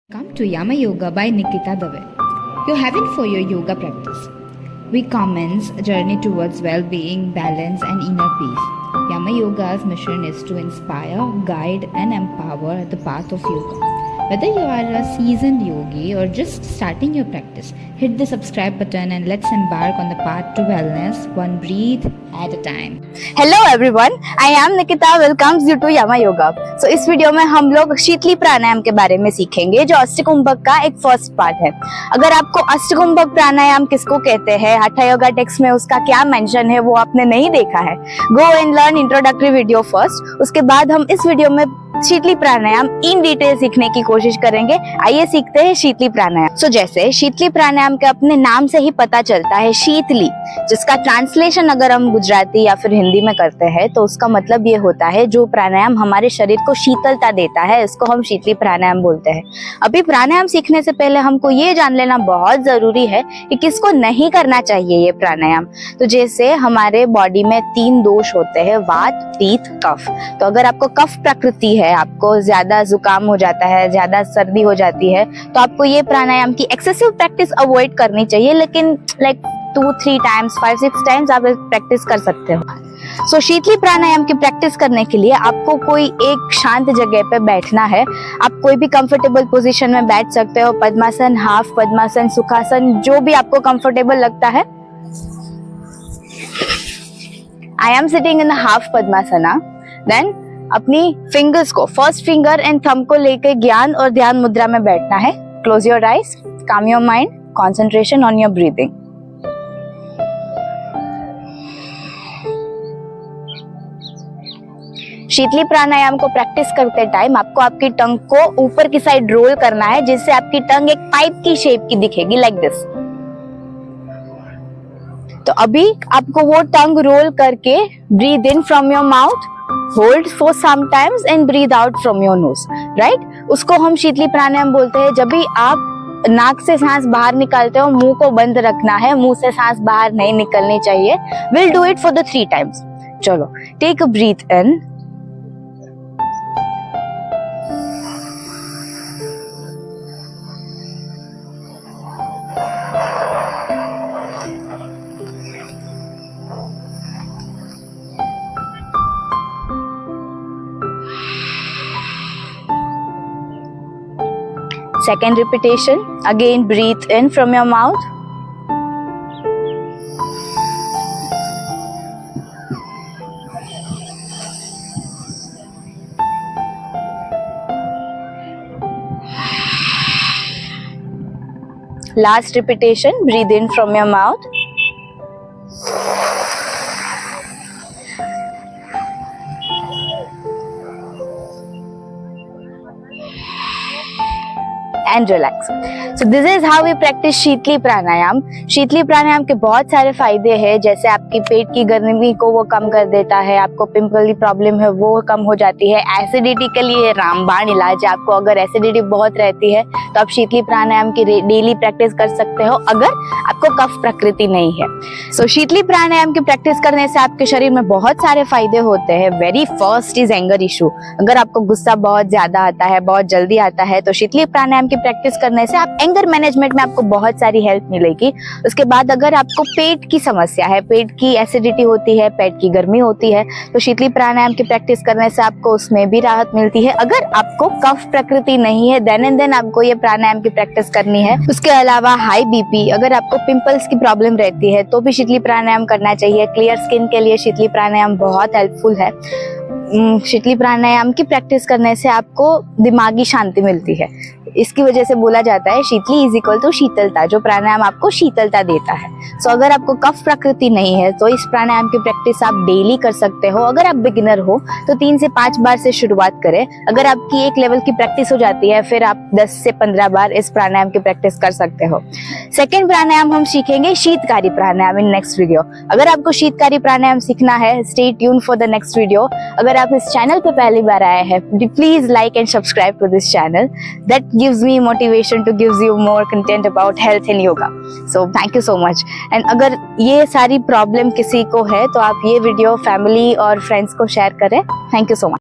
Come to Yama Yoga by Nikita Dave. You're heaven for your yoga practice. We commence a journey towards well-being, balance and inner peace. Yama Yoga's mission is to inspire, guide and empower the path of yoga. Whether you are a seasoned yogi or just starting your practice, hit the subscribe button and let's embark on the path to wellness, one breath at a time. Hello everyone, I am Nikita, welcomes you to Yama Yoga. So इस video में हम लोग शीतली प्राणायाम के बारे में सीखेंगे, जो अष्टकुंभक का एक फर्स्ट पार्ट है। अगर आपको अष्टकुंभक प्राणायाम किसको कहते हैं, hatha yoga टेक्स्ट में उसका क्या मेंशन है, वो आपने नहीं देखा है, go and learn introductory video first. उसके बाद हम इस वीडियो में शीतली प्राणायाम इन डिटेल सीखने की कोशिश करेंगे। आइए सीखते हैं शीतली प्राणायाम। सो जैसे शीतली प्राणायाम के अपने नाम से ही पता चलता है, शीतली, जिसका ट्रांसलेशन अगर हम गुजराती या फिर हिंदी में करते हैं तो उसका मतलब ये होता है जो प्राणायाम हमारे शरीर को शीतलता देता है, इसको हम शीतली प्राणायाम बोलते हैं। अभी प्राणायाम सीखने से पहले हमको ये जान लेना बहुत जरूरी है कि किसको नहीं करना चाहिए ये प्राणायाम। तो जैसे हमारे बॉडी में 3 दोष होते हैं, वात, पित्त, कफ। तो अगर आपको कफ प्रकृति है, आपको ज्यादा जुकाम हो जाता है, ज्यादा सर्दी हो जाती है, तो आपको ये प्राणायाम की एक्सेसिव प्रैक्टिस अवॉइड करनी चाहिए, लेकिन लाइक 2-3 टाइम्स, 5-6 टाइम्स आप प्रैक्टिस कर सकते हो। सो शीतली प्राणायाम की प्रैक्टिस करने के लिए आपको कोई एक शांत जगह पे बैठना है। आप कोई भी कंफर्टेबल पोजीशन में बैठ सकते हो, पद्मासन, हाफ पद्मासन, सुखासन, जो भी आपको कंफर्टेबल लगता है। I am sitting in half padmasana. Then अपनी फिंगर्स को, फर्स्ट फिंगर एंड थंब को लेकर ज्ञान और ध्यान मुद्रा में बैठना है। Close your eyes, calm your mind, concentration on your breathing. Sheetali pranayama को प्रैक्टिस करते टाइम आपको आपकी टंग को ऊपर की साइड रोल करना है, जिससे आपकी टंग एक पाइप की शेप की दिखेगी, लाइक दिस। तो अभी आपको वो टंग रोल करके breathe in from your mouth, hold for some times and breathe out from your nose, right. उसको हम शीतली प्राणायाम बोलते हैं। जब भी आप नाक से सांस बाहर निकालते हो, मुंह को बंद रखना है, मुंह से सांस बाहर नहीं निकलनी चाहिए। Will do it for the 3 times. चलो, take a breath in, second repetition, again breathe in from your mouth, last repetition, breathe in from your mouth, and relax. So this is how we practice शीतली प्राणायाम। शीतली प्राणायाम के बहुत सारे फायदे हैं, जैसे आपकी पेट की गर्मी को वो कम कर देता है, आपको पिंपल की प्रॉब्लम है वो कम हो जाती है, एसिडिटी के लिए रामबाण इलाज है। आपको अगर एसिडिटी बहुत रहती है तो आप शीतली प्राणायाम की डेली प्रैक्टिस कर सकते हो, अगर आपको कफ प्रकृति नहीं है। सो शीतली प्राणायाम की प्रैक्टिस करने से आपके शरीर में बहुत सारे फायदे होते हैं। Very first is anger issue. अगर आपको गुस्सा बहुत ज्यादा आता है, बहुत जल्दी आता है, तो शीतली प्राणायाम की प्रैक्टिस करने से आप एंगर मैनेजमेंट में आपको बहुत सारी हेल्प मिलेगी। उसके बाद अगर आपको पेट की समस्या है, पेट की एसिडिटी होती है, पेट की गर्मी होती है, तो शीतली प्राणायाम की प्रैक्टिस करने से आपको उसमें भी राहत मिलती है। अगर आपको कफ प्रकृति नहीं है, देन एंड देन आपको ये प्राणायाम की प्रैक्टिस करनी है। उसके अलावा हाई बीपी, अगर आपको पिंपल्स की प्रॉब्लम रहती है तो भी शीतली प्राणायाम करना चाहिए। क्लियर स्किन के लिए शीतली प्राणायाम बहुत हेल्पफुल है। शीतली प्राणायाम की प्रैक्टिस करने से आपको दिमागी शांति मिलती है। इसकी वजह से बोला जाता है शीतली इज इक्वल टू शीतलता, जो प्राणायाम आपको शीतलता देता है। सो अगर आपको कफ प्रकृति नहीं है तो इस प्राणायाम की प्रैक्टिस आप डेली कर सकते हो। अगर आप बिगिनर हो तो 3 से 5 बार से शुरुआत करें। अगर आपकी एक लेवल की प्रैक्टिस हो जाती है, फिर आप 10 से 15 बार इस प्राणायाम की प्रैक्टिस कर सकते हो। सेकेंड प्राणायाम हम सीखेंगे शीतकारी प्राणायाम इन नेक्स्ट वीडियो। अगर आपको शीतकारी प्राणायाम सीखना है, stay tune for the next video. अगर आप इस चैनल पे पहली बार आए हैं, please like and subscribe to this channel. That gives me motivation to gives you more content about health and yoga. So thank you so much. And अगर ये सारी प्रॉब्लम किसी को है तो आप ये वीडियो फैमिली और फ्रेंड्स को शेयर करें। Thank you so much.